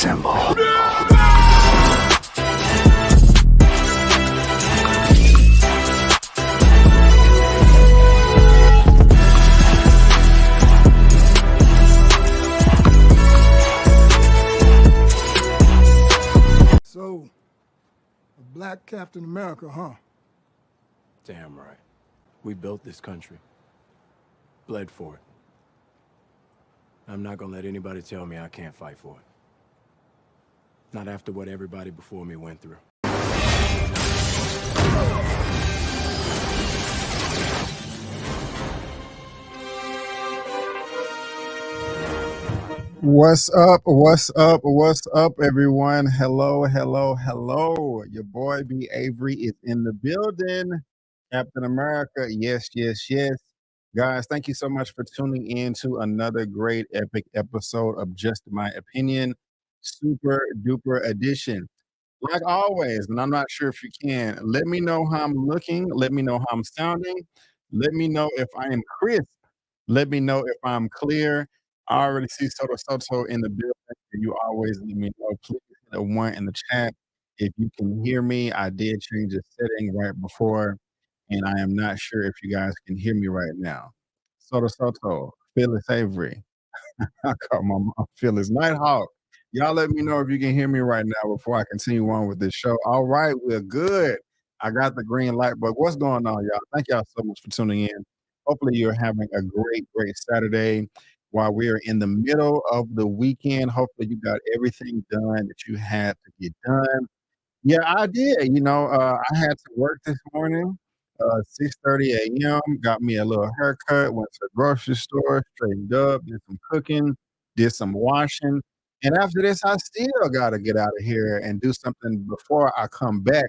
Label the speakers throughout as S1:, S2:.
S1: Assemble.
S2: So, a black Captain America, huh?
S3: Damn right. We built this country. Bled for it. I'm not gonna let anybody tell me I can't fight for it. Not after what everybody before me went through.
S4: What's up? What's up? What's up, everyone? Hello, hello, hello. Your boy B. Avery is in the building. Captain America. Yes, yes, yes. Guys, thank you so much for tuning in to another great epic episode of Just My Opinion, super duper edition. Like always, and I'm not sure if you can, let me know how I'm looking. Let me know how I'm sounding. Let me know if I am crisp. Let me know if I'm clear. I already see Soto in the building. And you always let me know. Please hit a 1 in the chat if you can hear me. I did change the setting right before, and I am not sure if you guys can hear me right now. Soto, Phyllis Avery. I call my mom Phyllis Nighthawk. Y'all let me know if you can hear me right now before I continue on with this show. All right, we're good. I got the green light, but what's going on, y'all? Thank y'all so much for tuning in. Hopefully you're having a great, great Saturday while we are in the middle of the weekend. Hopefully you got everything done that you had to get done. Yeah, I did. I had to work this morning, 6:30 a.m. Got me a little haircut, went to the grocery store, straightened up, did some cooking, did some washing. And after this, I still got to get out of here and do something before I come back.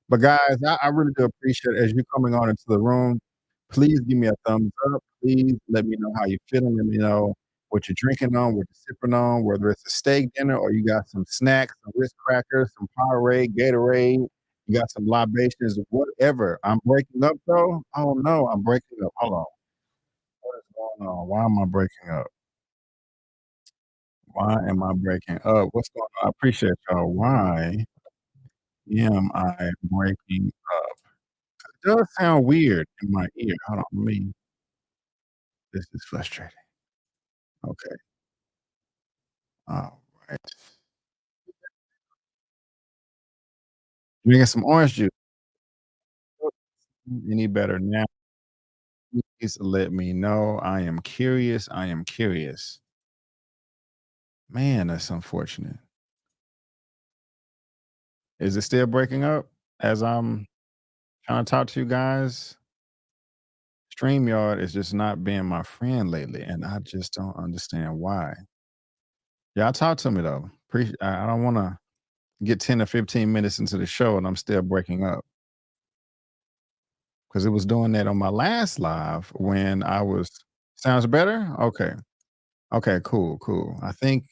S4: But guys, I really do appreciate it as you coming on into the room. Please give me a thumbs up. Please let me know how you're feeling. Let me know what you're drinking on, what you're sipping on, whether it's a steak dinner or you got some snacks, some Ritz crackers, some Powerade, Gatorade, you got some libations, whatever. I'm breaking up though. Oh no, I'm breaking up. Hold on. What is going on? Why am I breaking up? Why am I breaking up? What's going on? I appreciate y'all. Why am I breaking up? It does sound weird in my ear. Hold on, this is frustrating. Okay. All right. Drinking some orange juice. Any better now? Please let me know. I am curious. I am curious. Man, that's unfortunate. Is it still breaking up as I'm trying to talk to you guys? StreamYard is just not being my friend lately, and I just don't understand why. Y'all talk to me though. I don't want to get 10 or 15 minutes into the show and I'm still breaking up because it was doing that on my last live when I was. Sounds better? Okay. Okay, cool, cool. I think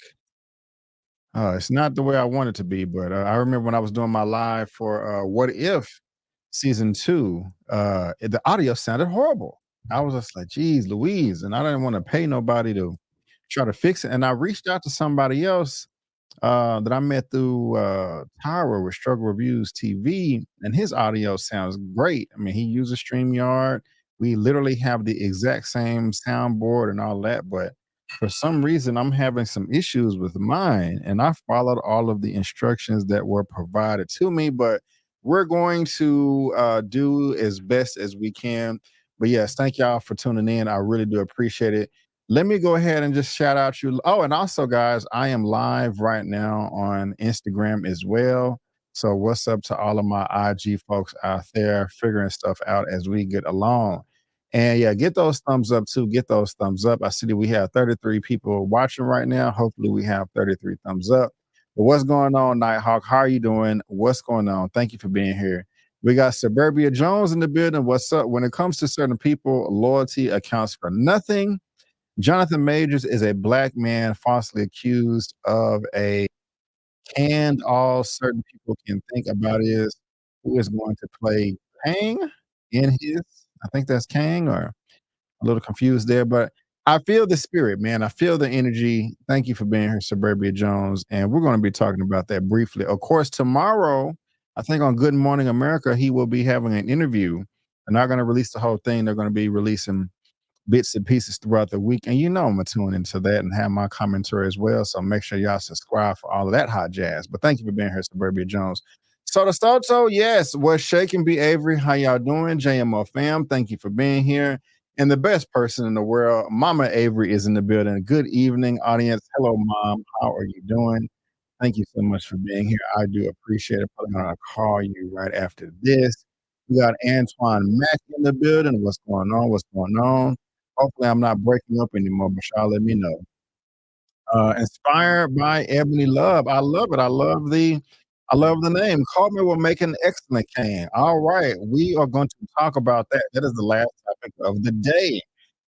S4: it's not the way I want it to be, but I remember when I was doing my live for What If season 2, the audio sounded horrible. I was just like, geez, Louise, and I didn't want to pay nobody to try to fix it. And I reached out to somebody else that I met through Tower with Struggle Reviews TV, and his audio sounds great. I mean, he uses StreamYard. We literally have the exact same soundboard and all that, but for some reason, I'm having some issues with mine, and I followed all of the instructions that were provided to me. But we're going to do as best as we can. But yes, thank y'all for tuning in. I really do appreciate it. Let me go ahead and just shout out you. Oh, and also, guys, I am live right now on Instagram as well. So, what's up to all of my IG folks out there figuring stuff out as we get along? And yeah, get those thumbs up too. Get those thumbs up. I see that we have 33 people watching right now. Hopefully, we have 33 thumbs up. But what's going on, Nighthawk? How are you doing? What's going on? Thank you for being here. We got Suburbia Jones in the building. What's up? When it comes to certain people, loyalty accounts for nothing. Jonathan Majors is a black man falsely accused of a and all certain people can think about is who is going to play Kang in his. I think that's Kang, or a little confused there, but I feel the spirit, man. I feel the energy. Thank you for being here, Suburbia Jones. And we're going to be talking about that briefly. Of course, tomorrow, I think on Good Morning America, he will be having an interview. They're not going to release the whole thing. They're going to be releasing bits and pieces throughout the week. And you know I'm gonna tune into that and have my commentary as well. So make sure y'all subscribe for all of that hot jazz. But thank you for being here, Suburbia Jones. So yes, what's shaking B Avery? How y'all doing? JMO fam, thank you for being here. And the best person in the world, Mama Avery, is in the building. Good evening, audience. Hello, Mom. How are you doing? Thank you so much for being here. I do appreciate it. Probably gonna call you right after this. We got Antoine Mack in the building. What's going on? What's going on? Hopefully, I'm not breaking up anymore, but y'all let me know. Inspired by Ebony Love. I love it. I love the name. Coleman will make an excellent can. All right. We are going to talk about that. That is the last topic of the day.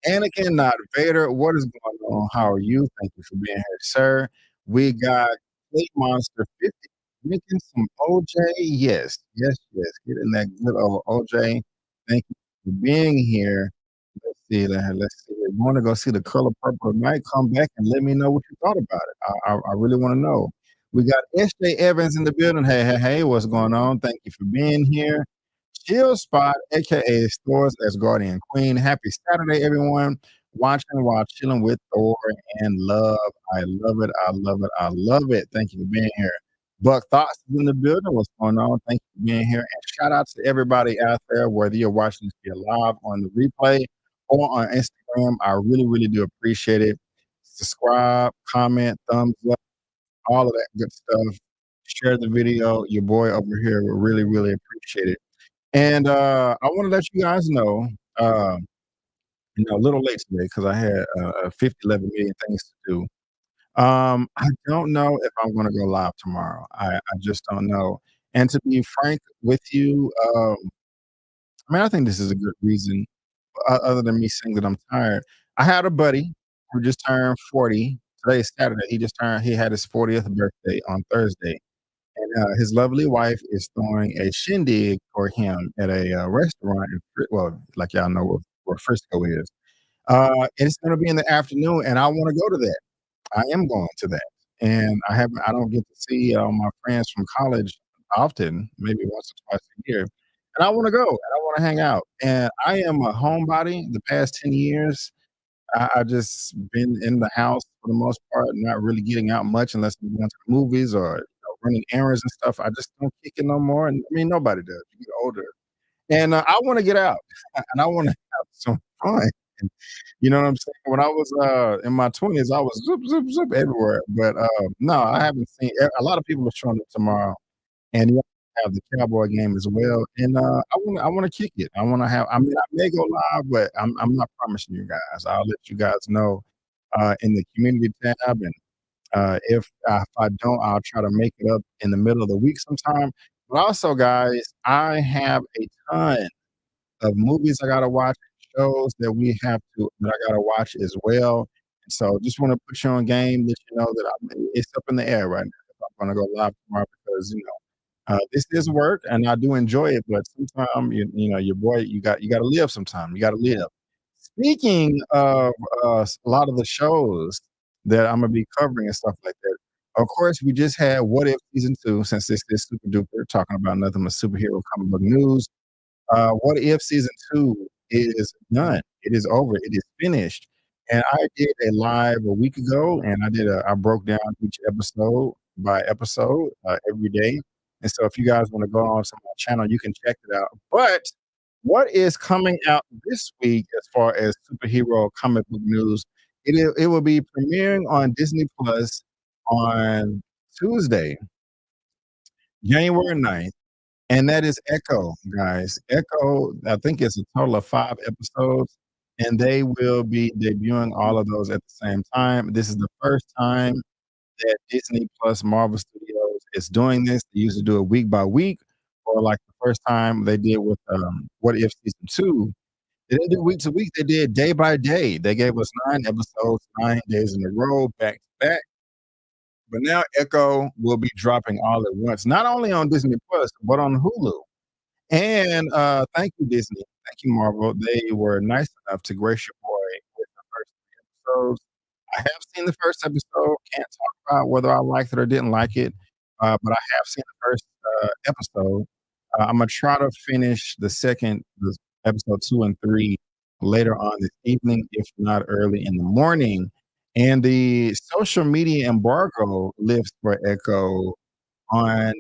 S4: Anakin, not Vader. What is going on? How are you? Thank you for being here, sir. We got Fleet Monster 50 drinking some OJ. Yes, yes, yes. Getting that good old OJ. Thank you for being here. Let's see. Let's see. If you want to go see The Color Purple tonight, come back and let me know what you thought about it. I really want to know. We got S.J. Evans in the building. Hey, hey, hey. What's going on? Thank you for being here. Chill Spot, aka Stores as Guardian Queen. Happy Saturday, everyone. Watching while chilling with Thor and Love. I love it. I love it. I love it. Thank you for being here. Buck Thoughts is in the building. What's going on? Thank you for being here. And shout out to everybody out there, whether you're watching this here live on the replay or on Instagram. I really, really do appreciate it. Subscribe, comment, thumbs up, all of that good stuff. Share the video. Your boy over here will really, really appreciate it. And I want to let you guys know, a little late today because I had 50, 11 million things to do. I don't know if I'm going to go live tomorrow. I just don't know. And to be frank with you, I think this is a good reason, other than me saying that I'm tired. I had a buddy who just turned 40. Today is Saturday. He had his 40th birthday on Thursday. And his lovely wife is throwing a shindig for him at a restaurant. Like y'all know where Frisco is. And it's going to be in the afternoon, and I want to go to that. I am going to that, and I don't get to see my friends from college often, maybe once or twice a year. And I want to go, and I want to hang out. And I am a homebody. The past 10 years, I just been in the house for the most part, not really getting out much unless I'm going to the movies or running errands and stuff. I just don't kick it no more. And I mean, nobody does. You get older, and I want to get out, and I want to have some fun. And, you know what I'm saying? When I was in my 20s, I was zoop zoop zoop everywhere. But no, I haven't seen. A lot of people are showing up tomorrow, and you have the Cowboy game as well. And I want to kick it. I want to have. I mean, I may go live, but I'm not promising you guys. I'll let you guys know in the community tab, and if I don't, I'll try to make it up in the middle of the week sometime. But also, guys, I have a ton of movies I gotta watch, shows that I gotta watch as well. And so, just want to put you on game, let you know that it's up in the air right now. If I'm gonna go live tomorrow because this is work and I do enjoy it, but sometimes your boy, you got to live. Sometime you got to live. Speaking of a lot of the shows that I'm gonna be covering and stuff like that. Of course, we just had What If season 2, since this is super duper talking about nothing but superhero comic book news. What If season 2 is done. It is over. It is finished. And I did a live a week ago, and I broke down each episode by episode every day. And so, if you guys want to go on to my channel, you can check it out. But what is coming out this week as far as superhero comic book news? It will be premiering on Disney Plus on Tuesday, January 9th. And that is Echo, guys. Echo, I think it's a total of 5 episodes, and they will be debuting all of those at the same time. This is the first time that Disney Plus Marvel Studios is doing this. They used to do it week by week, or like the first time they did with What If season 2. They didn't do week to week. They did day by day. They gave us 9 episodes, 9 days in a row, back to back. But now Echo will be dropping all at once, not only on Disney Plus, but on Hulu. And thank you, Disney. Thank you, Marvel. They were nice enough to grace your boy with the first episodes. I have seen the first episode. Can't talk about whether I liked it or didn't like it, but I have seen the first episode. I'm gonna try to finish the episode 2 and 3 later on this evening, if not early in the morning. And the social media embargo lifts for Echo on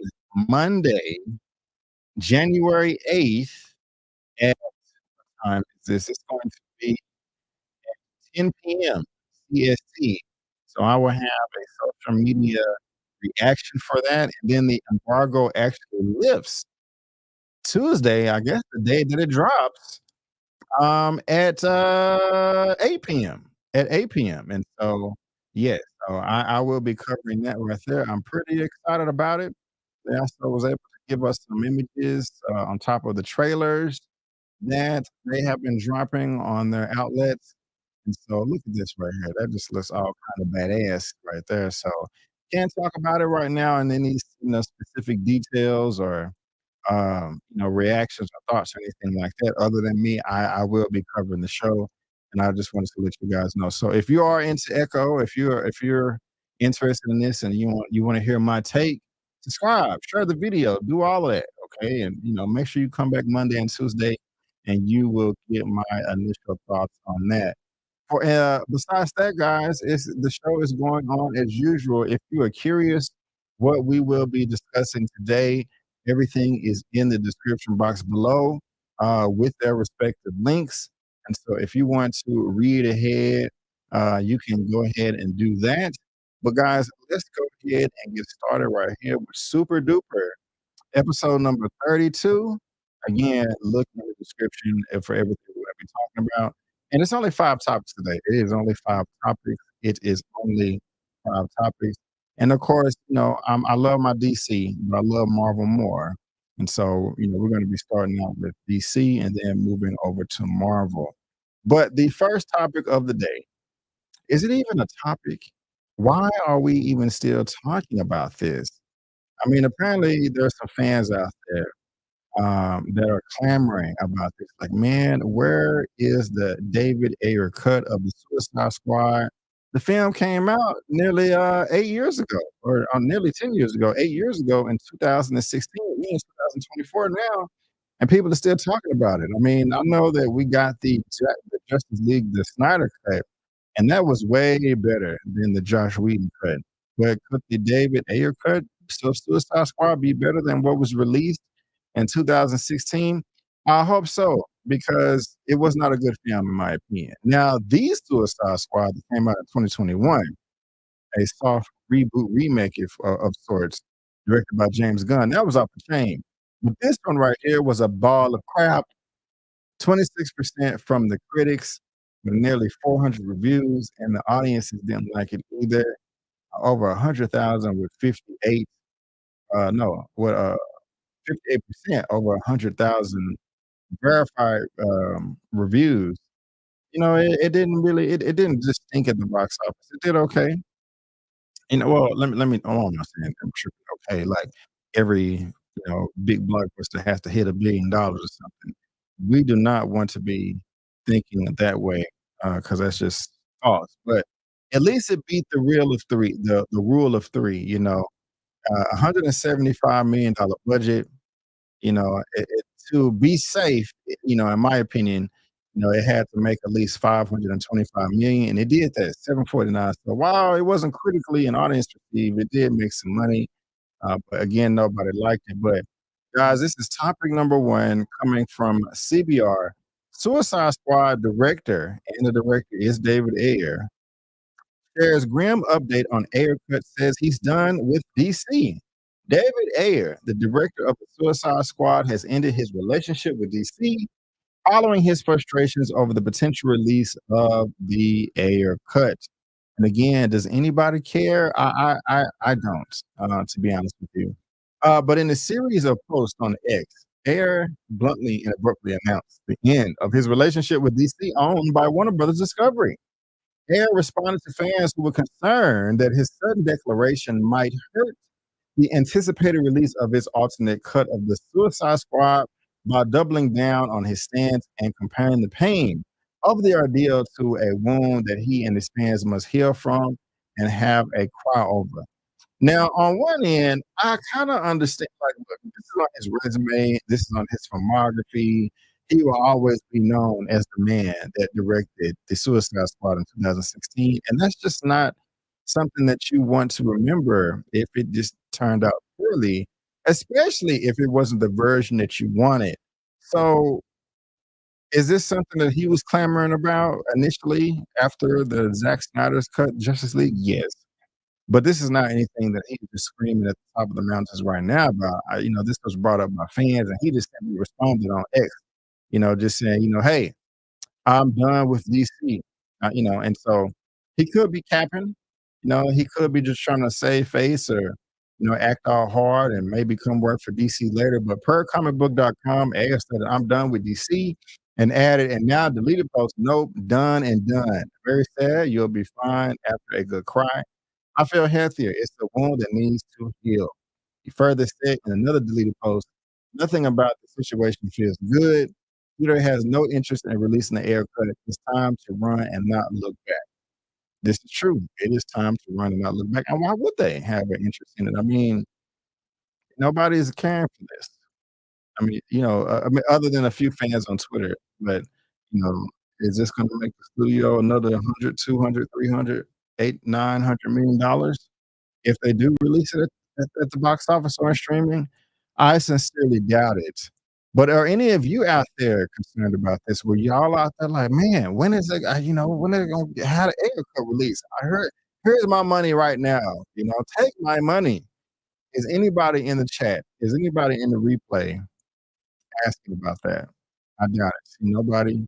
S4: Monday, January 8th. At what time is this? It's going to be 10 p.m. CST. So I will have a social media reaction for that. And then the embargo actually lifts Tuesday, I guess the day that it drops, at 8 p.m. At 8 p.m. And so, yes, so I will be covering that right there. I'm pretty excited about it. They also was able to give us some images on top of the trailers that they have been dropping on their outlets. And so look at this right here. That just looks all kind of badass right there. So can't talk about it right now in any specific details or reactions or thoughts or anything like that. Other than me, I will be covering the show, and I just wanted to let you guys know. So if you are into Echo, if you're interested in this and you want to hear my take, subscribe, share the video, do all of that, okay? And make sure you come back Monday and Tuesday, and you will get my initial thoughts on that. For besides that, guys, the show is going on as usual. If you are curious what we will be discussing today, everything is in the description box below with their respective links. And so if you want to read ahead, you can go ahead and do that. But guys, let's go ahead and get started right here with Super Duper, episode number 32. Again, look in the description for everything we're going to be talking about. And it's only 5 topics today. It is only 5 topics. It is only 5 topics. And of course, I love my DC, but I love Marvel more. And so, we're going to be starting out with DC and then moving over to Marvel. But the first topic of the day, is it even a topic? Why are we even still talking about this? I mean, apparently there's some fans out there that are clamoring about this. Like, man, where is the David Ayer cut of the Suicide Squad? The film came out nearly 8 years ago, or nearly 10 years ago, 8 years ago in 2016. We're in 2024 now, and people are still talking about it. I mean, I know that we got the Justice League, the Snyder cut, and that was way better than the Josh Whedon cut. But could the David Ayer cut of Suicide Squad be better than what was released in 2016? I hope so, because it was not a good film in my opinion. Now, the Suicide Squad that came out in 2021, a soft reboot remake of sorts, directed by James Gunn, that was off the chain. But this one right here was a ball of crap. 26% from the critics, with nearly 400 reviews, and the audiences didn't like it either. Over 100,000 with 58. No, what? 58% over 100,000 verified reviews. It didn't really it didn't just stink at the box office. It did okay. Well, let me oh, I'm not saying I'm sure okay. Like every big blockbuster has to hit $1 billion or something. We do not want to be thinking that way because that's just false. But at least it beat the rule of three, the rule of three. $175 million budget. To be safe, in my opinion, it had to make at least 525 million, and it did that, 749. So while it wasn't critically and audience received, it did make some money. But again, nobody liked it. But guys, this is topic number 1 coming from CBR. Suicide Squad director, and the director is David Ayer, shares grim update on Ayer cut, says he's done with DC. David Ayer, the director of the Suicide Squad, has ended his relationship with DC following his frustrations over the potential release of the Ayer cut. And again, does anybody care? I don't, to be honest with you. But in a series of posts on X, Ayer bluntly and abruptly announced the end of his relationship with DC, owned by Warner Brothers Discovery. Ayer responded to fans who were concerned that his sudden declaration might hurt the anticipated release of his alternate cut of the Suicide Squad by doubling down on his stance and comparing the pain of the ordeal to a wound that he and his fans must heal from and have a cry over. Now, on one end, I kind of understand, like, look, this is on his resume, this is on his filmography. He will always be known as the man that directed the Suicide Squad in 2016. And that's just not something that you want to remember if it just turned out poorly, especially if it wasn't the version that you wanted. So, is this something that he was clamoring about initially after the Zack Snyder's cut Justice League? Yes. But this is not anything that he's just screaming at the top of the mountains right now about. This was brought up by fans, and he just simply responded on X, just saying, "Hey, I'm done with DC." And so he could be capping, he could be just trying to save face or, act all hard and maybe come work for DC later. But per comicbook.com, AS said, "I'm done with DC," and added, "And now deleted post, nope, done and done. Very sad. You'll be fine after a good cry. I feel healthier. It's a wound that needs to heal." He further said in another deleted post, "Nothing about the situation feels good. Peter has no interest in releasing the air cut. It's time to run and not look back." This is true. It is time to run and not look back. And why would they have an interest in it? I mean, nobody's caring for this. Other than a few fans on Twitter, but, you know, is this gonna make the studio another 100, 200, 300, 8, $900 million if they do release it at the box office or in streaming? I sincerely doubt it. But are any of you out there concerned about this? Were y'all out there like, "Man, when is it, when are they gonna have the Air Cut release? I heard here's my money right now, take my money." Is anybody in the chat? Is anybody in the replay asking about that? I doubt it. See nobody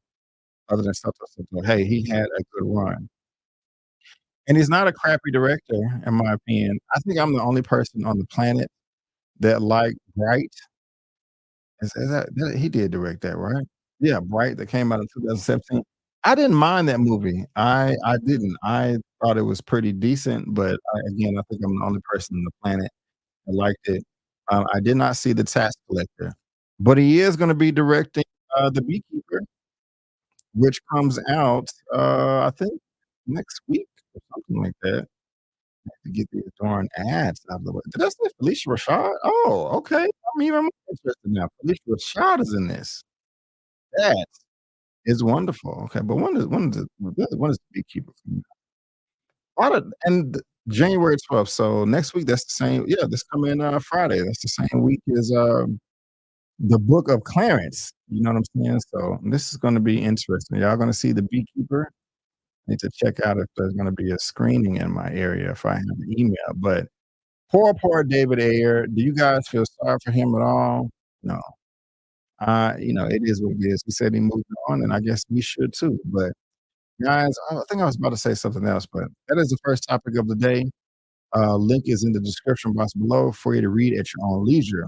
S4: other than Soto Soto. Hey, he had a good run. And he's not a crappy director, in my opinion. I think I'm the only person on the planet that liked Bright. Is that he did direct that, right? Yeah, Bright that came out in 2017. I didn't mind that movie. I didn't. I thought it was pretty decent, but again, I think I'm the only person on the planet that liked it. I did not see The Tax Collector, but he is gonna be directing, The Beekeeper, which comes out, I think next week or something like that. To get these darn ads out of the way. Did I say Felicia Rashad? Oh, okay. I'm even more interested now. Felicia Rashad is in this. That is wonderful. Okay, but when is The Beekeeper coming out? January 12th. So next week, that's the same. Yeah, this coming Friday. That's the same week as the Book of Clarence. You know what I'm saying? So this is going to be interesting. Y'all going to see The Beekeeper? Need to check out if there's going to be a screening in my area if I have an email. But poor David Ayer. Do you guys feel sorry for him at all? No. It is what it is. He said he moved on, and I guess we should too. But guys, I think I was about to say something else, but that is the first topic of the day. Link is in the description box below for you to read at your own leisure.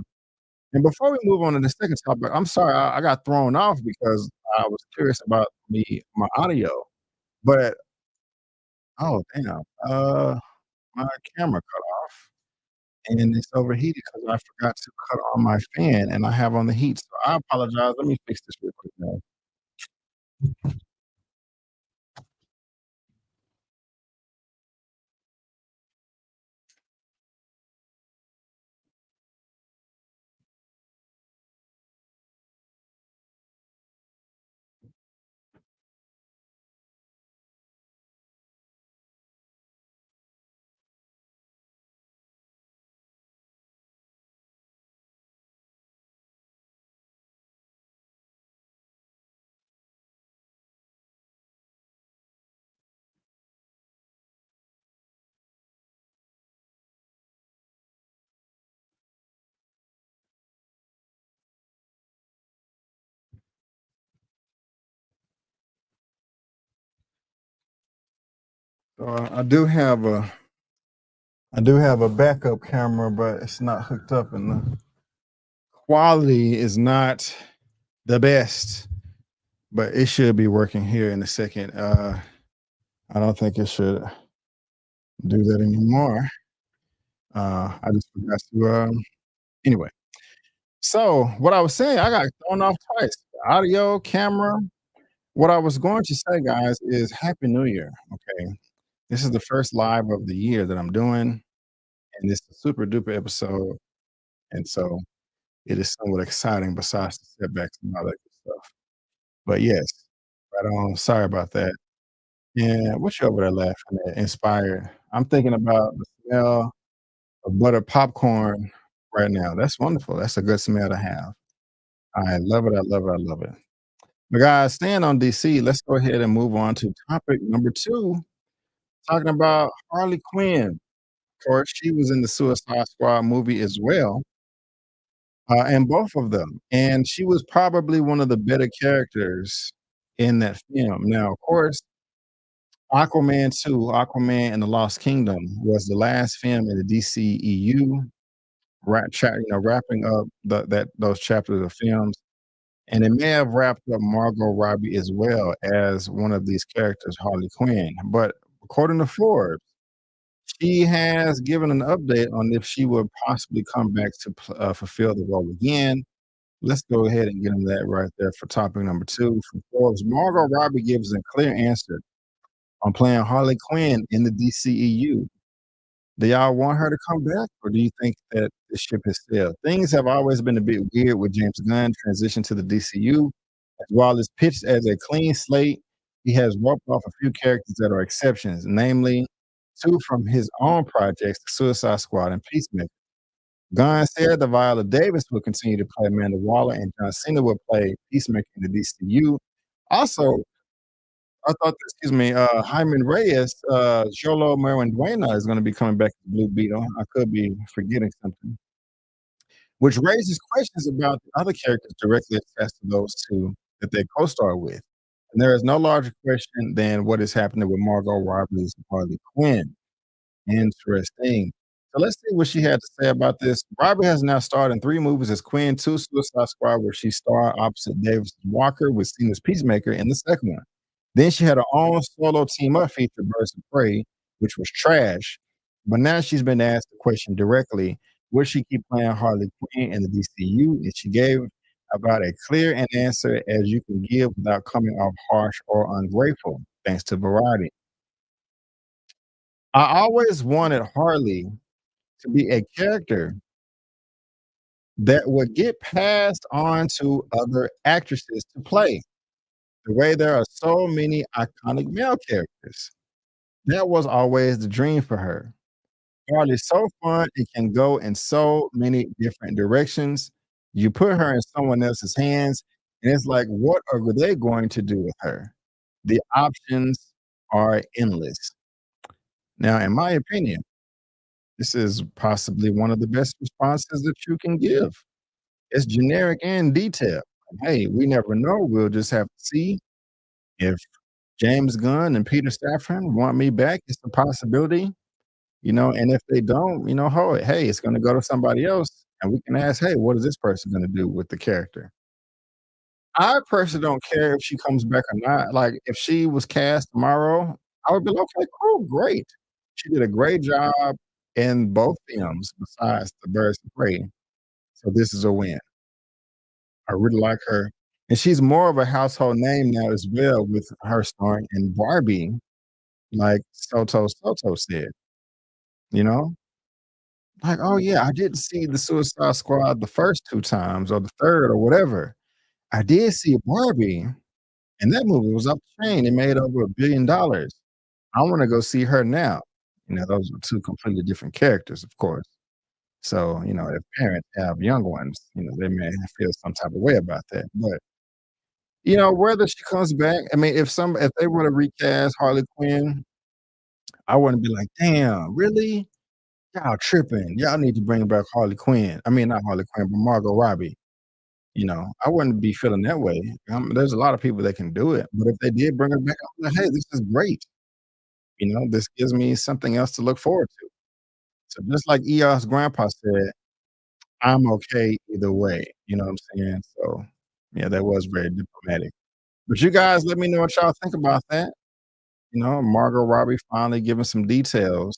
S4: And before we move on to the second topic, I'm sorry I got thrown off because I was curious about my audio. But oh damn, my camera cut off and it's overheated because I forgot to cut on my fan and I have on the heat. So I apologize. Let me fix this real quick now. So I do have a backup camera, but it's not hooked up and the quality is not the best. But it should be working here in a second. I don't think it should do that anymore. I just forgot to anyway. So what I was saying, I got thrown off twice. Audio, camera. What I was going to say, guys, is Happy New Year. Okay. This is the first live of the year that I'm doing, and it's a super duper episode. And so it is somewhat exciting besides the setbacks and all that good stuff. But yes, right on. Sorry about that. Yeah, what you over there laughing at? Inspired. I'm thinking about the smell of buttered popcorn right now. That's wonderful. That's a good smell to have. I love it. I love it. I love it. But guys, staying on DC, let's go ahead and move on to topic number two, talking about Harley Quinn. Of course, she was in the Suicide Squad movie as well, and both of them. And she was probably one of the better characters in that film. Now, of course, Aquaman 2, Aquaman and the Lost Kingdom was the last film in the DCEU, wrapping up those chapters of films. And it may have wrapped up Margot Robbie as well as one of these characters, Harley Quinn. But according to Forbes, she has given an update on if she will possibly come back to fulfill the role again. Let's go ahead and get into that right there for topic number two. From Forbes, Margot Robbie gives a clear answer on playing Harley Quinn in the DCEU. Do y'all want her to come back, or do you think that the ship has sailed? Things have always been a bit weird with James Gunn transition to the DCU. As while it's pitched as a clean slate, he has roped off a few characters that are exceptions, namely two from his own projects, The Suicide Squad and Peacemaker. Gunn said that Viola Davis will continue to play Amanda Waller and John Cena will play Peacemaker in the DCU. Also, I thought, Hyman Reyes, Jolo Maranduena is going to be coming back to Blue Beetle. I could be forgetting something, which raises questions about the other characters directly attached to those two that they co-star with. And there is no larger question than what is happening with Margot Robbie's Harley Quinn. Interesting. So let's see what she had to say about this. Robbie has now starred in 3 movies as Quinn, 2 Suicide Squad, where she starred opposite Davis Walker with Cena's Peacemaker in the second one. Then she had her own solo team-up feature, Birds of Prey, which was trash. But now she's been asked the question directly, will she keep playing Harley Quinn in the DCU? And she gave about as clear an answer as you can give without coming off harsh or ungrateful, thanks to Variety. I always wanted Harley to be a character that would get passed on to other actresses to play. The way there are so many iconic male characters. That was always the dream for her. Harley's so fun, it can go in so many different directions. You put her in someone else's hands, and it's like, what are they going to do with her? The options are endless. Now, in my opinion, this is possibly one of the best responses that you can give. It's generic and detailed. Hey, we never know. We'll just have to see if James Gunn and Peter Safran want me back. It's a possibility, and if they don't, hey, it's going to go to somebody else, and we can ask, hey, what is this person going to do with the character? I personally don't care if she comes back or not. Like, if she was cast tomorrow, I would be like, okay, cool, great. She did a great job in both films besides the Birds of Prey. So this is a win. I really like her. And she's more of a household name now as well with her starring in Barbie, like Soto said, you know? Like, oh yeah, I didn't see the Suicide Squad the first 2 times or the third or whatever. I did see Barbie, and that movie was up the chain. It made over $1 billion. I wanna go see her now. Those are 2 completely different characters, of course. So, if parents have young ones, they may feel some type of way about that. But, whether she comes back, I mean, if they were to recast Harley Quinn, I wouldn't be like, "Damn, really? Y'all tripping. Y'all need to bring back Harley Quinn." I mean, not Harley Quinn, but Margot Robbie. I wouldn't be feeling that way. There's a lot of people that can do it, but if they did bring her back, I'm like, "Hey, this is great." This gives me something else to look forward to. So just like Eos' grandpa said, I'm okay either way, you know what I'm saying? So, yeah, that was very diplomatic. But you guys let me know what y'all think about that. Margot Robbie finally giving some details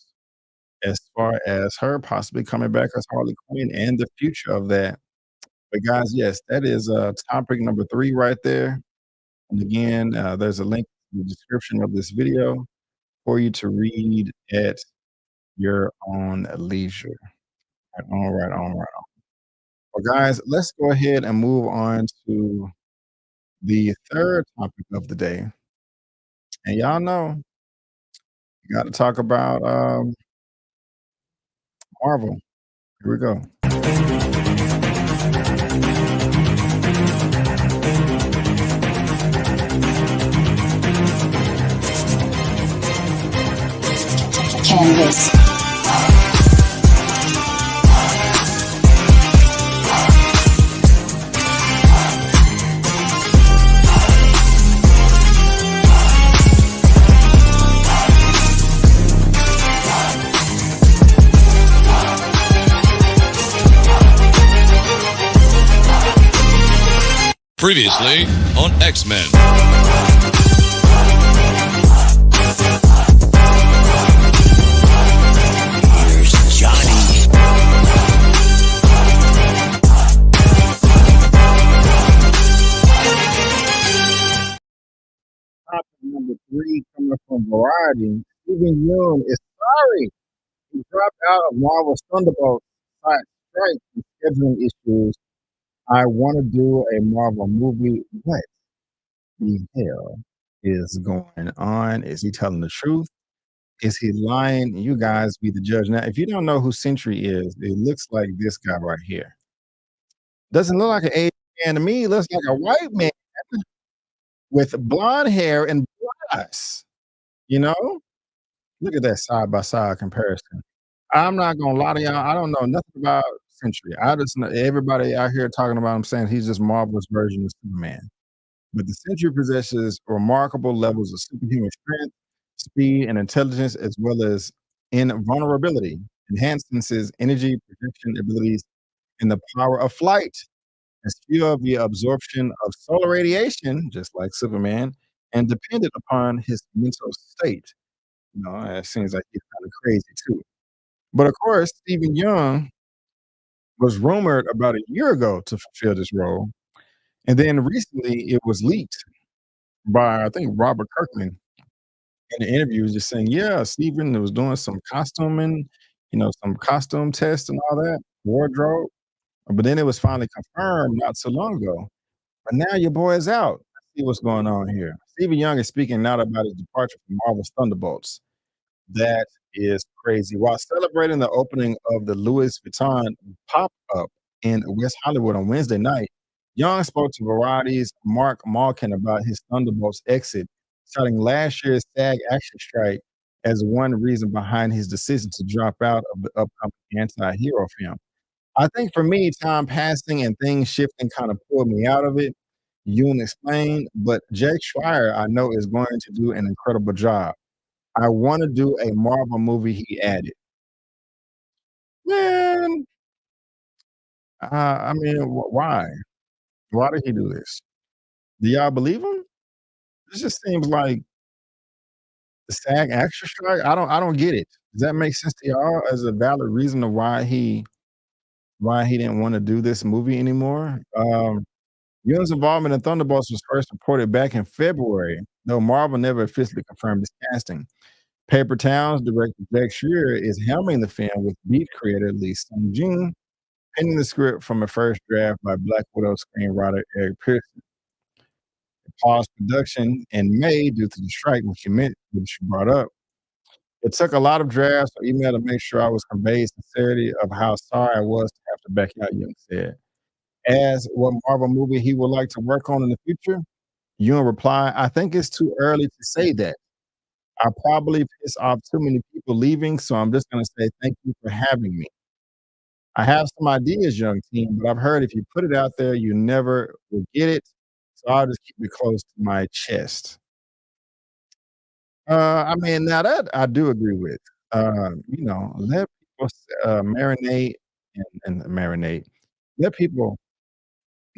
S4: as far as her possibly coming back as Harley Quinn and the future of that. But guys, yes, that is topic number 3 right there. And again, there's a link in the description of this video for you to read at your own leisure. All right, all right. Well, guys, let's go ahead and move on to the third topic of the day. And y'all know, we got to talk about Marvel. Here we go.
S1: Canvas.
S5: Previously on X-Men.
S1: Here's Johnny.
S4: Topic number 3 coming from Variety. Steven Yeun is sorry he dropped out of Marvel's Thunderbolts strike and scheduling issues. I want to do a Marvel movie. What the hell is going on? Is he telling the truth? Is he lying? You guys be the judge. Now, if you don't know who Sentry is, it looks like this guy right here. Doesn't look like an Asian man to me. It looks like a white man with blonde hair and blue eyes. You know? Look at that side by side comparison. I'm not gonna lie to y'all. I don't know nothing about Sentry. I just know everybody out here talking about him saying he's just Marvel's version of Superman. But the Sentry possesses remarkable levels of superhuman strength, speed, and intelligence, as well as invulnerability, enhancing his energy projection abilities and the power of flight, as fuel via absorption of solar radiation, just like Superman, and dependent upon his mental state. You know, it seems like he's kind of crazy too. But of course, Stephen Young was rumored about a year ago to fulfill this role. And then recently it was leaked by, I think, Robert Kirkman in the interview, was just saying, yeah, Stephen was doing some costuming, some costume tests and all that, wardrobe. But then it was finally confirmed not so long ago. But now your boy is out. Let's see what's going on here. Stephen Young is speaking out about his departure from Marvel's Thunderbolts. That is crazy. While celebrating the opening of the Louis Vuitton pop-up in West Hollywood on Wednesday night, Young spoke to Variety's Mark Malkin about his Thunderbolts exit, citing last year's SAG action strike as one reason behind his decision to drop out of the upcoming anti-hero film. I think for me, time passing and things shifting kind of pulled me out of it. Yuen explained, but Jake Schreier, I know, is going to do an incredible job. I want to do a Marvel movie, he added. Man, I mean, why? Why did he do this? Do y'all believe him? This just seems like the SAG extra strike. I don't get it. Does that make sense to y'all as a valid reason of why he didn't want to do this movie anymore? Yun's involvement in Thunderbolts was first reported back in February, though Marvel never officially confirmed his casting. Paper Towns director Jack Schreier is helming the film with Beat creator Lee Sung-jin, pending the script from a first draft by Black Widow screenwriter Eric Pearson. It paused production in May due to the strike, which you brought up. It took a lot of drafts or email to make sure I was conveyed sincerity of how sorry I was to have to back out, Yeun said. As what Marvel movie he would like to work on in the future, Yeun replied, I think it's too early to say that. I probably piss off too many people leaving, so I'm just going to say thank you for having me. I have some ideas, young team, but I've heard if you put it out there, you never will get it. So I'll just keep it close to my chest. I mean, now that I do agree with. Let people marinate and marinate. Let people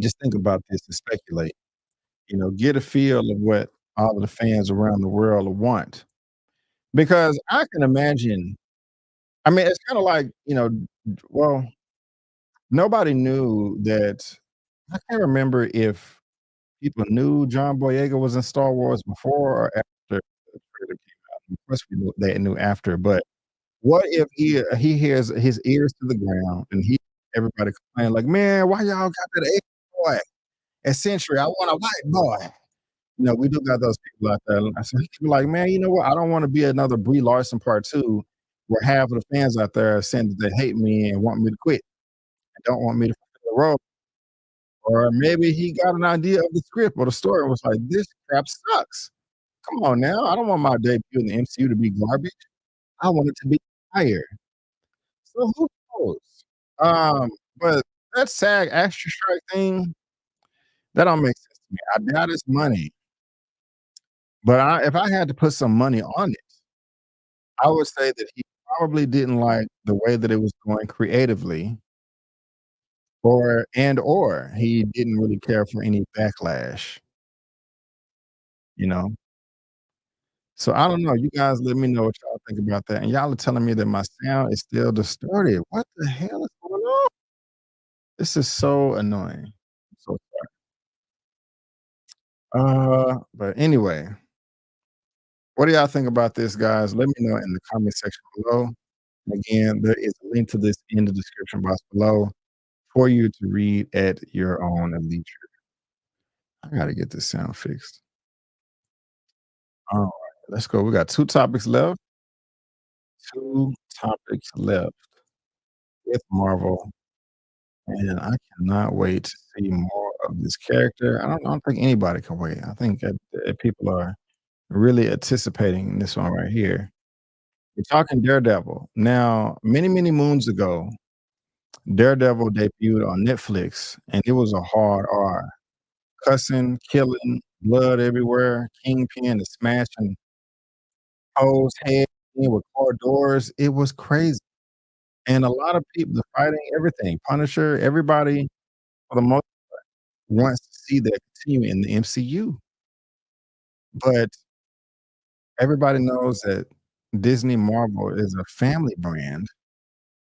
S4: just think about this and speculate. Get a feel of what all of the fans around the world want. Because I can imagine, I mean, it's kinda like, well, nobody knew that. I can't remember if people knew John Boyega was in Star Wars before or after the trailer came out. Of course, they knew after, but what if he hears his ears to the ground and everybody complaining like, "Man, why y'all got that Asian boy at Sentry? I want a white boy." We do got those people out there. So he could be like, "Man, you know what? I don't want to be another Brie Larson part 2 where half of the fans out there are saying that they hate me and want me to quit and don't want me to fulfill the role." Or maybe he got an idea of the script or the story and was like, "This crap sucks. Come on now. I don't want my debut in the MCU to be garbage. I want it to be fire." So who knows? But that SAG extra strike thing, that don't make sense to me. I doubt it's money. But if I had to put some money on it, I would say that he probably didn't like the way that it was going creatively, or he didn't really care for any backlash, you know? So I don't know. You guys let me know what y'all think about that. And y'all are telling me that my sound is still distorted. What the hell is going on? This is so annoying. I'm so sorry. But anyway, what do y'all think about this, guys? Let me know in the comment section below. Again, there is a link to this in the description box below for you to read at your own leisure. I gotta get this sound fixed. All right, let's go. We got 2 topics left. 2 topics left with Marvel, and I cannot wait to see more of this character. I don't think anybody can wait. I think that people are really anticipating this one right here. We're talking Daredevil. Now, many, many moons ago, Daredevil debuted on Netflix, and it was a hard R. Cussing, killing, blood everywhere, Kingpin is smashing hoes' heads in with car doors. It was crazy. And a lot of people, the fighting, everything, Punisher, everybody, for the most part, wants to see that continue in the MCU. But everybody knows that Disney Marvel is a family brand.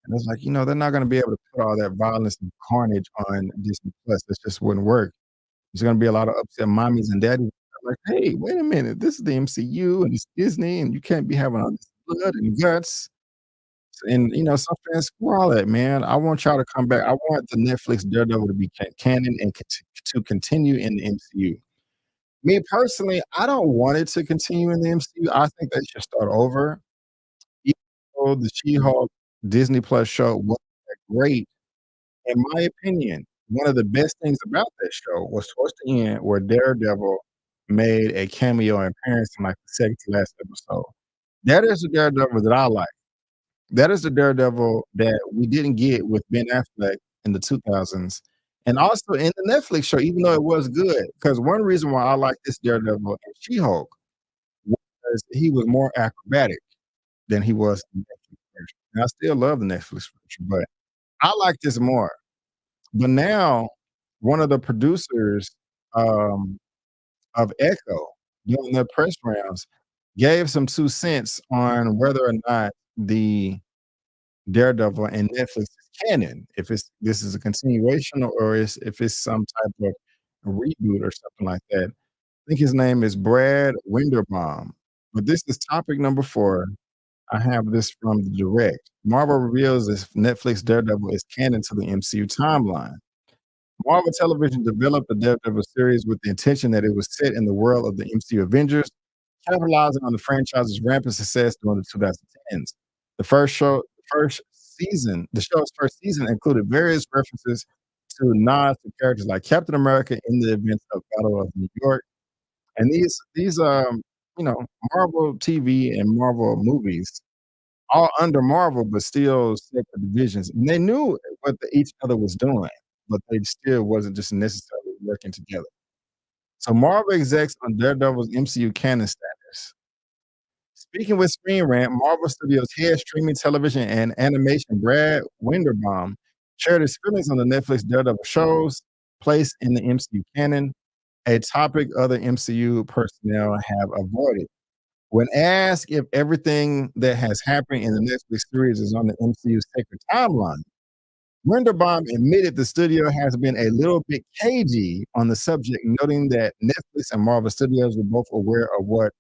S4: And it's like, they're not gonna be able to put all that violence and carnage on Disney Plus. This just wouldn't work. There's gonna be a lot of upset mommies and daddies like, "Hey, wait a minute. This is the MCU and it's Disney, and you can't be having all this blood and guts." And, some fans, screw all that, man. I want y'all to come back. I want the Netflix Daredevil to be canon and to continue in the MCU. Me personally, I don't want it to continue in the MCU. I think they should start over. Even though the She-Hulk Disney Plus show wasn't that great, in my opinion, one of the best things about that show was towards the end where Daredevil made a cameo appearance in, like, the second to last episode. That is the Daredevil that I like. That is the Daredevil that we didn't get with Ben Affleck in the 2000s, and also in the Netflix show, even though it was good. Because one reason why I like this Daredevil and She-Hulk was he was more acrobatic than he was in the Netflix version. And I still love the Netflix version, but I like this more. But now, one of the producers, of Echo, during their press rounds, gave some 2 cents on whether or not the Daredevil and Netflix is canon, if this is a continuation or if it's some type of reboot or something like that. I think his name is Brad Winderbaum. But this is topic number 4. I have this from the Direct. Marvel reveals if Netflix Daredevil is canon to the MCU timeline. Marvel Television developed the Daredevil series with the intention that it was set in the world of the MCU Avengers, capitalizing on the franchise's rampant success during the 2010s. The show's first season included various references to nods to characters like Captain America in the events of Battle of New York. And these Marvel TV and Marvel movies, all under Marvel, but still separate divisions. And they knew what each other was doing, but they still wasn't just necessarily working together. So Marvel execs on Daredevil's MCU canon status. Speaking with Screen Rant, Marvel Studios head streaming television and animation Brad Winderbaum shared his feelings on the Netflix Daredevil show's place in the MCU canon, a topic other MCU personnel have avoided. When asked if everything that has happened in the Netflix series is on the MCU's sacred timeline, Winterbaum admitted the studio has been a little bit cagey on the subject, noting that Netflix and Marvel Studios were both aware of what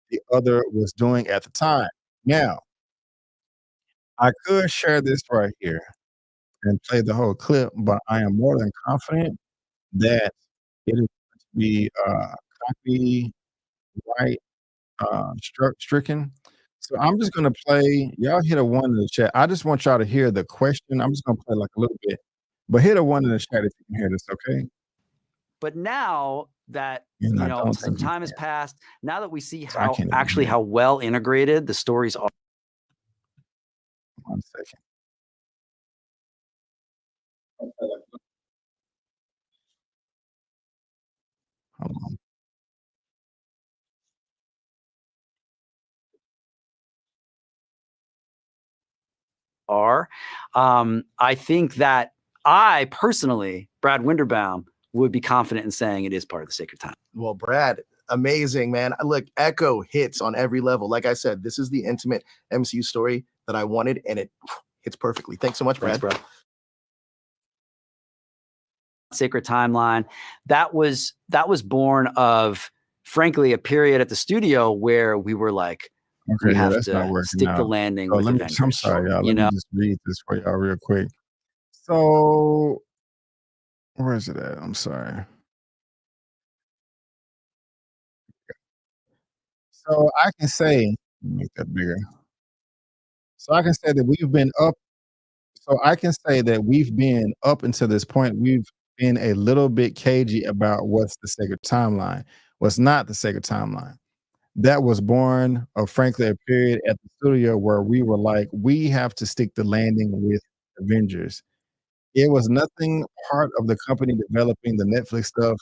S4: the other was doing at the time. Now, I could share this right here and play the whole clip, but I am more than confident that it is going to be copyright stricken. So I'm just gonna play. Y'all hit a one in the chat. I just want y'all to hear the question. I'm just gonna play like a little bit, but hit a one in the chat if you can hear this, okay?
S6: But now that
S4: And I don't
S6: some
S4: think you
S6: time has
S4: can.
S6: passed, now that we see
S4: So I
S6: how
S4: can't even
S6: actually
S4: hear.
S6: how well integrated the stories are.
S4: 1 second. Hold on.
S6: I think that I personally, Brad Winterbaum, would be confident in saying it is part of the sacred time.
S7: Well, Brad, amazing, man. Look, Echo hits on every level. Like I said, this is the intimate MCU story that I wanted, and it hits perfectly. Thanks so much, Brad.
S6: Thanks, bro. Sacred timeline. That was born of, frankly, a period at the studio where we were like,
S4: Okay,
S6: we
S4: yeah,
S6: have
S4: that's not
S6: to
S4: working
S6: stick the
S4: out.
S6: landing
S4: So
S6: with
S4: let me.
S6: Avengers.
S4: I'm sorry, y'all.
S6: You
S4: Let me
S6: know,
S4: just read this for y'all real quick. So where is it at? I'm sorry. So I can say, make that bigger. So I can say that we've been up. So I can say that we've been up until this point. We've been a little bit cagey about what's the sacred timeline, what's not the sacred timeline. That was born of, frankly, a period at the studio where we were like, we have to stick the landing with Avengers. It was nothing part of the company developing the Netflix stuff.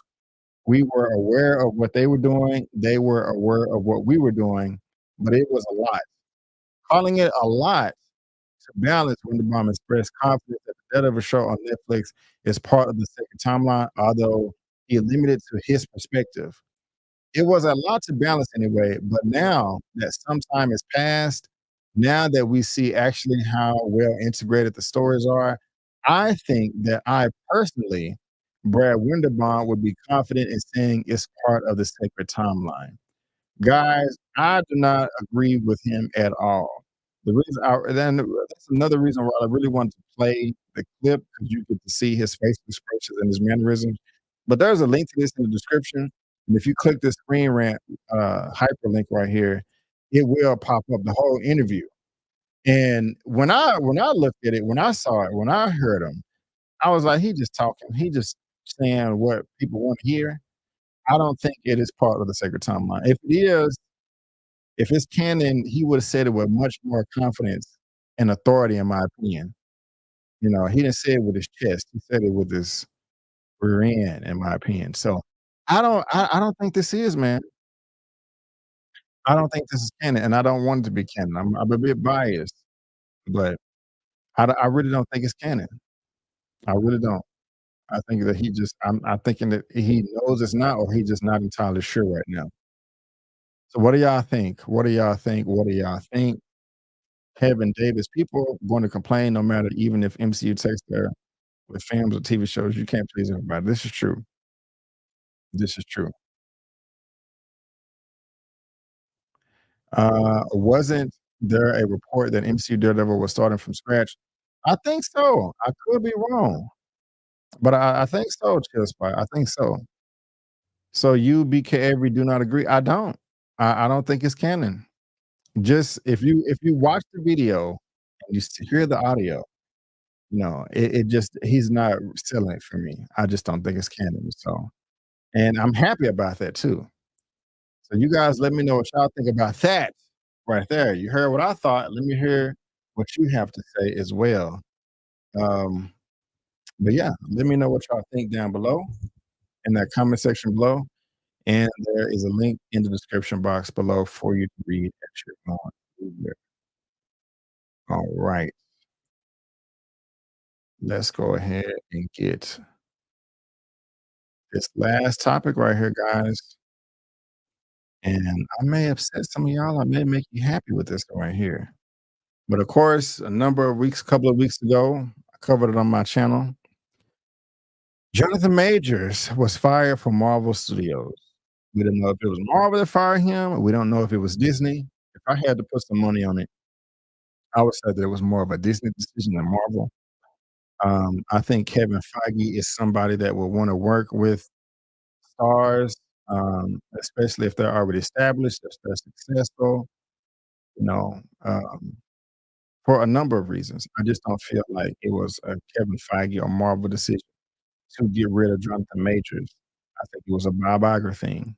S4: We were aware of what they were doing. They were aware of what we were doing, but it was a lot. Calling it a lot to balance, Wunderbaum expressed confidence that the Daredevil show on Netflix is part of the second timeline, although he limited to his perspective. It was a lot to balance anyway, but now that some time has passed, now that we see actually how well integrated the stories are, I think that I personally, Brad Winderbaum, would be confident in saying it's part of the sacred timeline. Guys, I do not agree with him at all. The reason then that's another reason why I really wanted to play the clip because you get to see his facial expressions and his mannerisms. But there's a link to this in the description, and if you click the screen rant hyperlink right here, it will pop up the whole interview. And when I looked at it, when I saw it, when I heard him, I was like, he just talking, he just saying what people want to hear. I don't think it is part of the sacred timeline. If it is, if it's canon, he would have said it with much more confidence and authority, in my opinion. You know, he didn't say it with his chest. He said it with his rear end, in my opinion. So I don't think this is, man. I don't think this is canon, and I don't want it to be canon. I'm a bit biased, but I really don't think it's canon. I really don't. I think that I'm thinking that he knows it's not, or he's just not entirely sure right now. So what do y'all think? What do y'all think? What do y'all think? Kevin Davis, people going to complain no matter, even if MCU takes their with films or TV shows, you can't please everybody. This is true. This is true. Wasn't there a report that MCU Daredevil was starting from scratch? I think so. I could be wrong, but I think so, Chill Spot. I think so. So you, BK Avery, do not agree? I don't. I don't think it's canon. Just if you watch the video and you hear the audio, no, it just he's not selling it for me. I just don't think it's canon. So, and I'm happy about that too. So you guys let me know what y'all think about that right there. You heard what I thought. Let me hear what you have to say as well. Um, but yeah, let me know what y'all think down below in that comment section below. And there is a link in the description box below for you to read at your own leisure. All right. Let's go ahead and get this last topic right here, guys. And I may upset some of y'all. I may make you happy with this one right here. But of course, a couple of weeks ago, covered it on my channel. Jonathan Majors was fired from Marvel Studios. We didn't know if it was Marvel that fired him. We don't know if it was Disney. If I had to put some money on it, I would say that it was more of a Disney decision than Marvel. I think Kevin Feige is somebody that will want to work with stars, especially if they're already established, if they're successful, you know, for a number of reasons. I just don't feel like it was a Kevin Feige or Marvel decision to get rid of Jonathan Majors. I think it was a Bob Iger thing.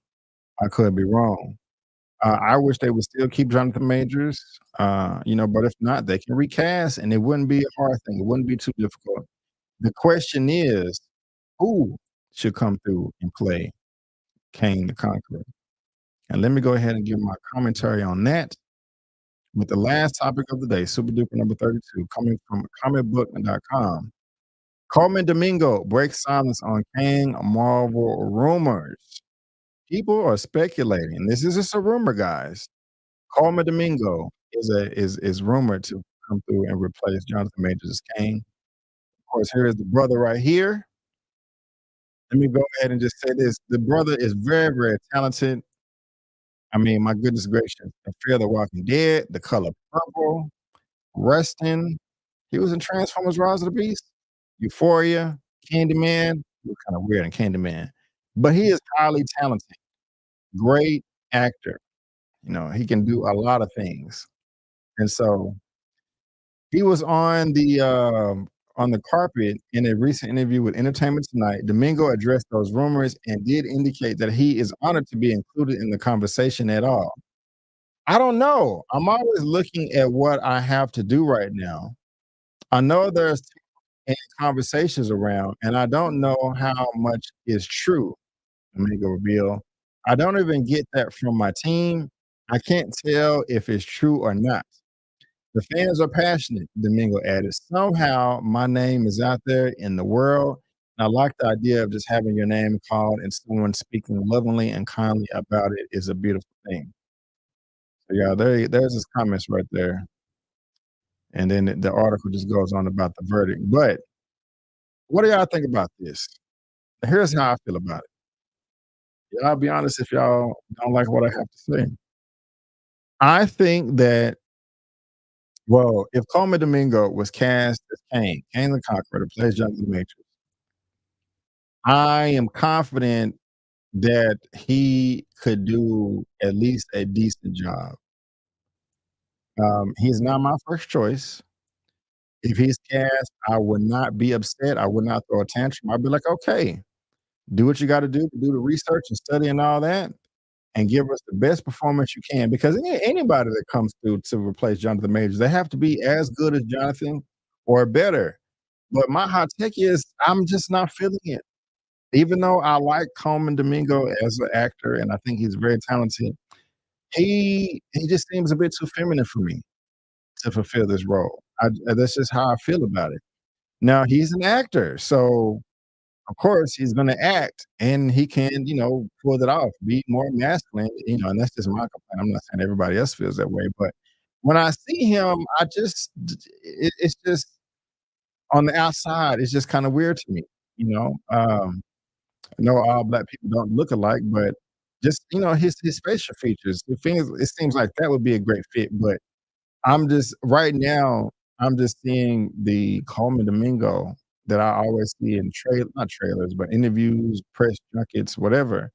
S4: I could be wrong. I wish they would still keep Jonathan Majors, but if not, they can recast and it wouldn't be a hard thing. It wouldn't be too difficult. The question is, who should come through and play Kang the Conqueror? And let me go ahead and give my commentary on that with the last topic of the day, Super Duper number 32, coming from comicbook.com. Coleman Domingo breaks silence on Kang Marvel rumors. People are speculating. This is just a rumor, guys. Coleman Domingo is rumored to come through and replace Jonathan Majors as Kang. Of course, here is the brother right here. Let me go ahead and just say this. The brother is very, very talented. I mean, my goodness gracious. Fear the Walking Dead, The Color Purple, Resting. He was in Transformers Rise of the Beast, Euphoria, Candyman. He was kind of weird in Candyman. But he is highly talented. Great actor. He can do a lot of things. And so he was on the carpet in a recent interview with Entertainment Tonight. Domingo addressed those rumors and did indicate that he is honored to be included in the conversation at all. I don't know. I'm always looking at what I have to do right now. I know there's conversations around, and I don't know how much is true. Domingo reveal. I don't even get that from my team. I can't tell if it's true or not. The fans are passionate, Domingo added. Somehow my name is out there in the world. And I like the idea of just having your name called and someone speaking lovingly and kindly about it is a beautiful thing. So yeah, there's his comments right there. And then the article just goes on about the verdict. But what do y'all think about this? Here's how I feel about it. Yeah, I'll be honest if y'all don't like what I have to say. I think that, if Coleman Domingo was cast as Kang the Conqueror, that plays Jonathan Majors, I am confident that he could do at least a decent job. He's not my first choice. If he's cast, I would not be upset. I would not throw a tantrum. I'd be like, okay, do what you got to do the research and study and all that, and give us the best performance you can. Because anybody that comes through to replace Jonathan Majors, they have to be as good as Jonathan or better. But my hot take is I'm just not feeling it. Even though I like Coleman Domingo as an actor, and I think he's very talented, he just seems a bit too feminine for me to fulfill this role. That's just how I feel about it. Now he's an actor, so of course he's going to act, and he can, pull it off, be more masculine, and that's just my complaint. I'm not saying everybody else feels that way, but when I see him, it's just on the outside, it's just kind of weird to me. I know all black people don't look alike, but just his facial features, it seems like that would be a great fit. But right now I'm just seeing the Coleman Domingo that I always see in not trailers, but interviews, press junkets, whatever.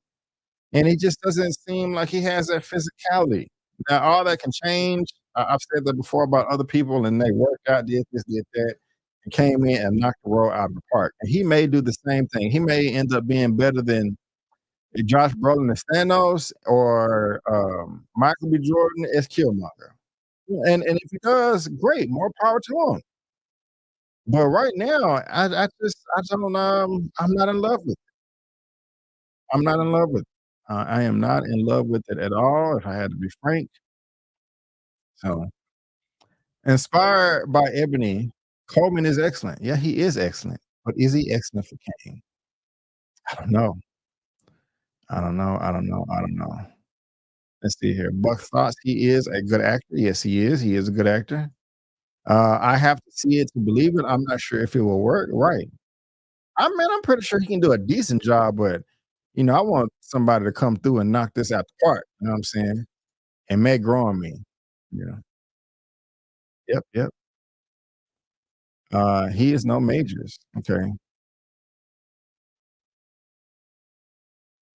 S4: And he just doesn't seem like he has that physicality. Now, all that can change. I've said that before about other people, and they worked out, did this, did that, and came in and knocked the role out of the park. And he may do the same thing. He may end up being better than Josh Brolin as Thanos or Michael B. Jordan as Killmonger. And if he does, great, more power to him. But right now, I don't I'm not in love with it. I'm not in love with it. I am not in love with it at all, if I had to be frank. So, inspired by Ebony, Coleman is excellent. Yeah, he is excellent. But is he excellent for Kang? I don't know. I don't know. Let's see here. Buck thoughts he is a good actor. Yes, he is. He is a good actor. I have to see it to believe it. I'm not sure if it will work. Right. I'm pretty sure he can do a decent job, but I want somebody to come through and knock this out the park. You know what I'm saying? And may grow on me. You know. Yep, yep. He is no majors. Okay.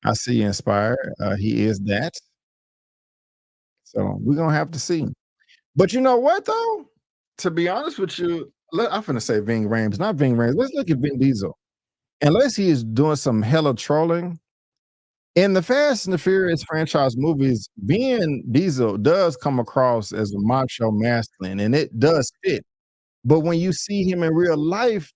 S4: I see you inspired. He is that. So we're gonna have to see. But you know what though? To be honest with you, I'm finna say Ving Rhames, not Ving Rhames. Let's look at Vin Diesel. Unless he is doing some hella trolling. In the Fast and the Furious franchise movies, Vin Diesel does come across as a macho masculine, and it does fit. But when you see him in real life,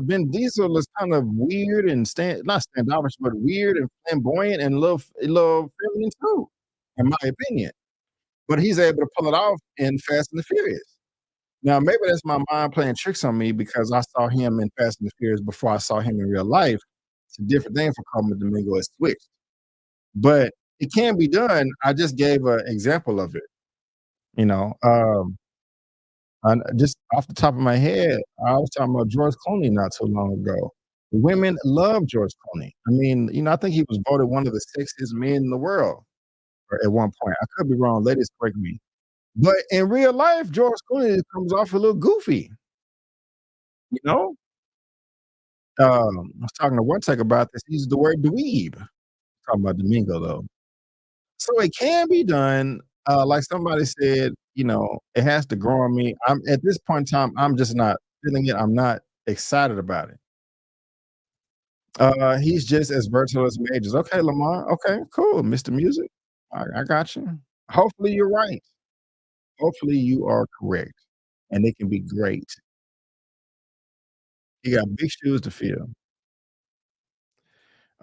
S4: Vin Diesel is kind of weird and not standoffish, but weird and flamboyant and a little feminine too, in my opinion. But he's able to pull it off in Fast and the Furious. Now, maybe that's my mind playing tricks on me because I saw him in Fast and the Furious before I saw him in real life. It's a different thing for Coleman Domingo. It's switched, but it can be done. I just gave an example of it. You know, just off the top of my head, I was talking about George Clooney not too long ago. Women love George Clooney. I mean, I think he was voted one of the sexiest men in the world at one point. I could be wrong. Ladies, correct me. But in real life, George Clooney comes off a little goofy, you know? I was talking to one tech about this. He used the word dweeb. Talking about Domingo, though. So it can be done. Like somebody said, it has to grow on me. I'm at this point in time, I'm just not feeling it. I'm not excited about it. He's just as versatile as Majors. Okay, Lamar. Okay, cool. Mr. Music. I got you. Hopefully you're right. Hopefully you are correct. And it can be great. He got big shoes to fill.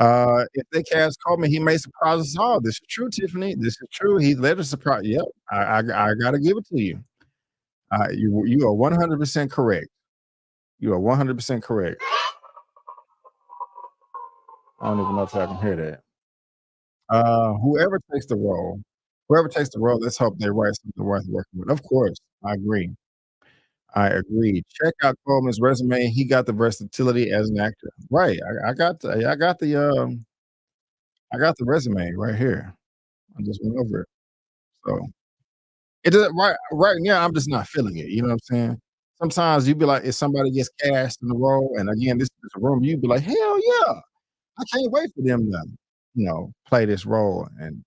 S4: If they cast Coleman, he may surprise us all. This is true, Tiffany. This is true. He let us surprise. Yep, I gotta give it to you. You are 100% correct. You are 100% correct. I don't even know if I can hear that. Whoever takes the role, let's hope they write something worth working with. Of course, I agree. I agree. Check out Coleman's resume. He got the versatility as an actor. Right. I got the resume right here. I just went over it. So it doesn't right now. I'm just not feeling it. You know what I'm saying? Sometimes you be like, if somebody gets cast in the role, and again, this is a room, you'd be like, hell yeah, I can't wait for them to, play this role and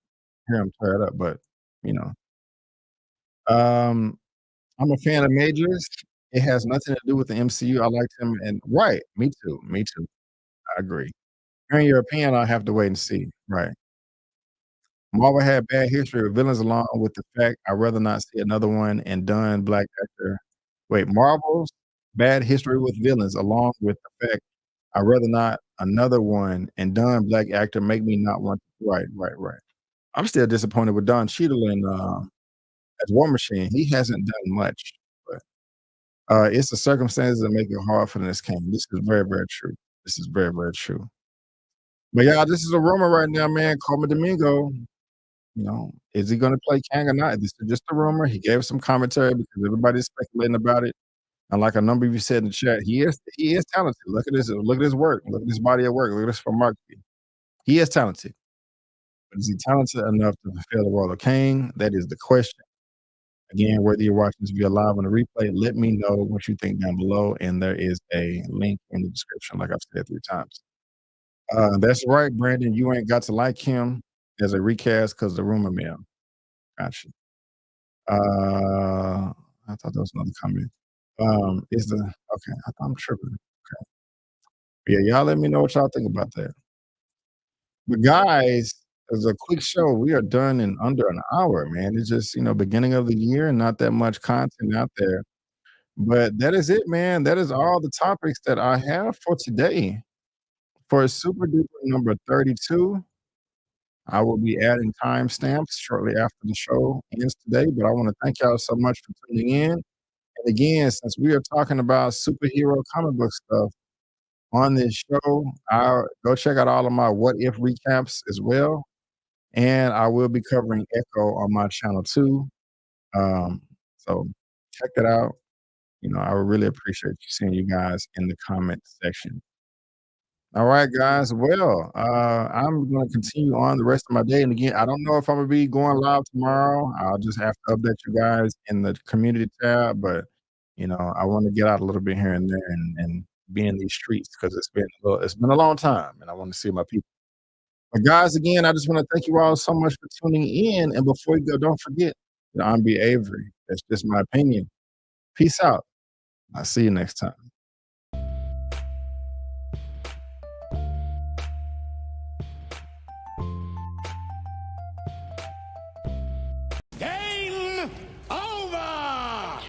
S4: hear them tear it up. But you know, um, I'm a fan of Majors. It has nothing to do with the MCU. I liked him, and right, me too, me too. I agree. Hearing your opinion, I have to wait and see. Right. Marvel had bad history with villains along with the fact I'd rather not see another one and done black actor. Wait, Marvel's bad history with villains along with the fact I'd rather not another one and done black actor make me not want right, right, right. I'm still disappointed with Don Cheadle in as War Machine. He hasn't done much, but it's the circumstances that make it hard for this Kang. This is very, very true. This is very, very true. But yeah, this is a rumor right now, man. Coleman Domingo. Is he gonna play Kang or not? This is just a rumor. He gave some commentary because everybody's speculating about it. And like a number of you said in the chat, he is talented. Look at this. Look at his work. Look at his body of work. Look at this filmography. He is talented. But is he talented enough to fulfill the role of Kang? That is the question. Again, whether you're watching this via live on the replay, let me know what you think down below. And there is a link in the description, like I've said 3 times. That's right, Brandon. You ain't got to like him as a recast because the rumor mill. Gotcha. I thought that was another comment. Is the okay? I'm tripping. Okay. Yeah, y'all let me know what y'all think about that. But guys, as a quick show, we are done in under an hour, man. It's just beginning of the year and not that much content out there. But that is it, man. That is all the topics that I have for today. For Super Duper number 32, I will be adding timestamps shortly after the show ends today. But I want to thank y'all so much for tuning in. And again, since we are talking about superhero comic book stuff on this show, I'll go check out all of my what if recaps as well. And I will be covering Echo on my channel too. So check that out. I would really appreciate seeing you guys in the comment section. All right, guys. Well, I'm going to continue on the rest of my day. And again, I don't know if I'm going to be going live tomorrow. I'll just have to update you guys in the community tab. But, I want to get out a little bit here and there and be in these streets because it's been a long time and I want to see my people. But guys, again, I just want to thank you all so much for tuning in. And before you go, don't forget that I'm B. Avery. That's just my opinion. Peace out. I'll see you next time.